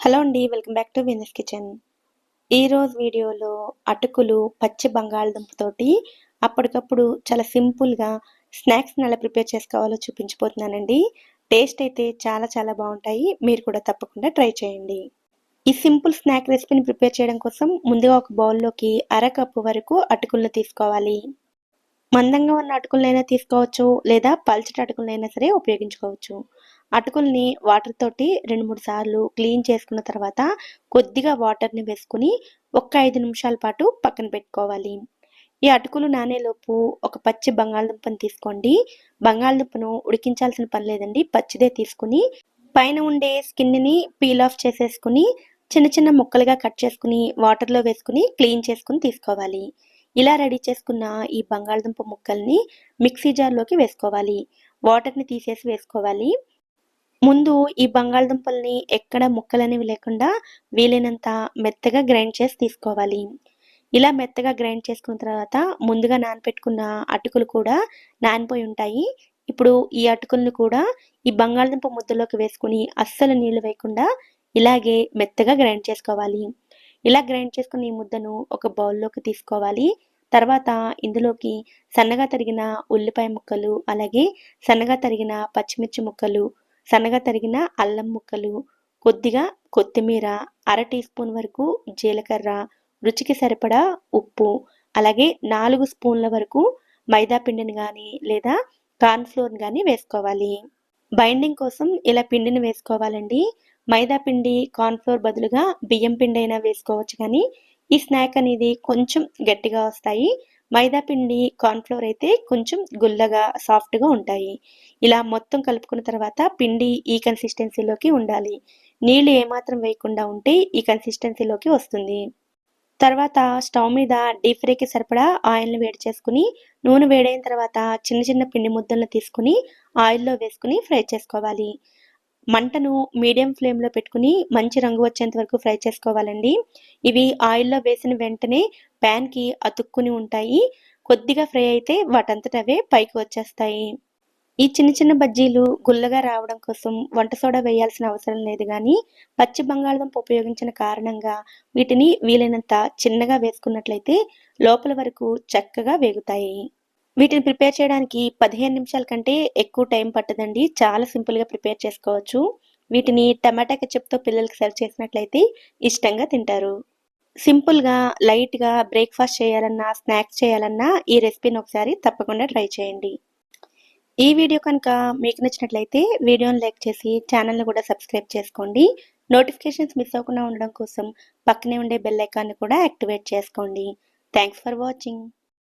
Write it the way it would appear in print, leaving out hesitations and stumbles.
Hello అండి, welcome back to Venus kitchen. ఈరోజు వీడియోలో అటుకులు పచ్చి బంగాళదుంపతోటి అప్పటికప్పుడు చాలా సింపుల్గా స్నాక్స్ని ఎలా ప్రిపేర్ చేసుకోవాలో చూపించబోతున్నానండి. టేస్ట్ అయితే చాలా చాలా బాగుంటాయి. మీరు కూడా తప్పకుండా ట్రై చేయండి. ఈ సింపుల్ స్నాక్ రెసిపీని ప్రిపేర్ చేయడం కోసం ముందుగా ఒక బౌల్లోకి అరకప్పు వరకు అటుకులను తీసుకోవాలి. మందంగా ఉన్న అటుకులనైనా తీసుకోవచ్చు, లేదా పల్చటి అటుకులనైనా సరే ఉపయోగించుకోవచ్చు. అటుకుల్ని వాటర్ తోటి 2-3 సార్లు క్లీన్ చేసుకున్న తర్వాత కొద్దిగా వాటర్ని వేసుకుని ఒక 5 నిమిషాల పాటు పక్కన పెట్టుకోవాలి. ఈ అటుకులు నానేలోపు ఒక పచ్చి బంగాళదుంపని తీసుకోండి. బంగాళదుంపను ఉడికించాల్సిన పని లేదండి, పచ్చిదే తీసుకుని పైన ఉండే స్కిన్ని పీల్ ఆఫ్ చేసేసుకుని చిన్న చిన్న ముక్కలుగా కట్ చేసుకుని వాటర్లో వేసుకుని క్లీన్ చేసుకుని తీసుకోవాలి. ఇలా రెడీ చేసుకున్న ఈ బంగాళదుంప ముక్కల్ని మిక్సీ జార్లోకి వేసుకోవాలి. వాటర్ని తీసేసి వేసుకోవాలి. ముందు ఈ బంగాళదుంపల్ని ఎక్కడ ముక్కలనేవి లేకుండా వీలైనంత మెత్తగా గ్రైండ్ చేసి తీసుకోవాలి. ఇలా మెత్తగా గ్రైండ్ చేసుకున్న తర్వాత ముందుగా నానపెట్టుకున్న అటుకులు కూడా నానిపోయి ఉంటాయి. ఇప్పుడు ఈ అటుకులను కూడా ఈ బంగాళదుంప ముద్దలోకి వేసుకుని అస్సలు నీళ్లు వేయకుండా ఇలాగే మెత్తగా గ్రైండ్ చేసుకోవాలి. ఇలా గ్రైండ్ చేసుకున్న ఈ ముద్దను ఒక బౌల్లోకి తీసుకోవాలి. తర్వాత ఇందులోకి సన్నగా తరిగిన ఉల్లిపాయ ముక్కలు, అలాగే సన్నగా తరిగిన పచ్చిమిర్చి ముక్కలు, సన్నగా తరిగిన అల్లం ముక్కలు, కొద్దిగా కొత్తిమీర, అర టీ స్పూన్ వరకు జీలకర్ర, రుచికి సరిపడా ఉప్పు, అలాగే 4 స్పూన్ల వరకు మైదా పిండిని కానీ లేదా కార్న్‌ఫ్లోర్‌ని కానీ వేసుకోవాలి. బైండింగ్ కోసం ఇలా పిండిని వేసుకోవాలండి. మైదా పిండి, కార్న్‌ఫ్లోర్ బదులుగా బియ్యం పిండి అయినా వేసుకోవచ్చు, కానీ ఈ స్నాక్ అనేది కొంచెం గట్టిగా వస్తాయి. మైదా పిండి, కార్న్‌ఫ్లోర్ అయితే కొంచెం గుల్లగా, సాఫ్ట్‌గా ఉంటాయి. ఇలా మొత్తం కలుపుకున్న తర్వాత పిండి ఈ కన్సిస్టెన్సీలోకి ఉండాలి. నీళ్లు ఏమాత్రం వేయకుండా ఉంటే ఈ కన్సిస్టెన్సీలోకి వస్తుంది. తర్వాత స్టవ్ మీద డీప్ ఫ్రైకి సరిపడా ఆయిల్ని వేడి చేసుకుని, నూనె వేడైన తర్వాత చిన్న చిన్న పిండి ముద్దలను తీసుకుని ఆయిల్లో వేసుకుని ఫ్రై చేసుకోవాలి. మంటను మీడియం ఫ్లేమ్లో పెట్టుకుని మంచి రంగు వచ్చేంత వరకు ఫ్రై చేసుకోవాలండి. ఇవి ఆయిల్లో వేసిన వెంటనే ప్యాన్కి అతుక్కుని ఉంటాయి. కొద్దిగా ఫ్రై అయితే వాటంతట అవే పైకి వచ్చేస్తాయి. ఈ చిన్న చిన్న బజ్జీలు గుల్లగా రావడం కోసం వంట సోడా వేయాల్సిన అవసరం లేదు, కానీ పచ్చి బంగాళదుంప ఉపయోగించిన కారణంగా వీటిని వీలైనంత చిన్నగా వేసుకున్నట్లయితే లోపల వరకు చక్కగా వేగుతాయి. వీటిని ప్రిపేర్ చేయడానికి 15 నిమిషాల కంటే ఎక్కువ టైం పట్టదండి. చాలా సింపుల్గా ప్రిపేర్ చేసుకోవచ్చు. వీటిని టమాటా కెచప్తో పిల్లలకి సర్వ్ చేసినట్లయితే ఇష్టంగా తింటారు. సింపుల్గా, లైట్గా బ్రేక్ఫాస్ట్ చేయాలన్నా, స్నాక్స్ చేయాలన్నా ఈ రెసిపీని ఒకసారి తప్పకుండా ట్రై చేయండి. ఈ వీడియో కనుక మీకు నచ్చినట్లయితే వీడియోని లైక్ చేసి ఛానల్ని కూడా సబ్స్క్రైబ్ చేసుకోండి. నోటిఫికేషన్స్ మిస్ అవ్వకుండా ఉండడం కోసం పక్కనే ఉండే బెల్ ఐకాన్ని కూడా యాక్టివేట్ చేసుకోండి. Thanks for watching.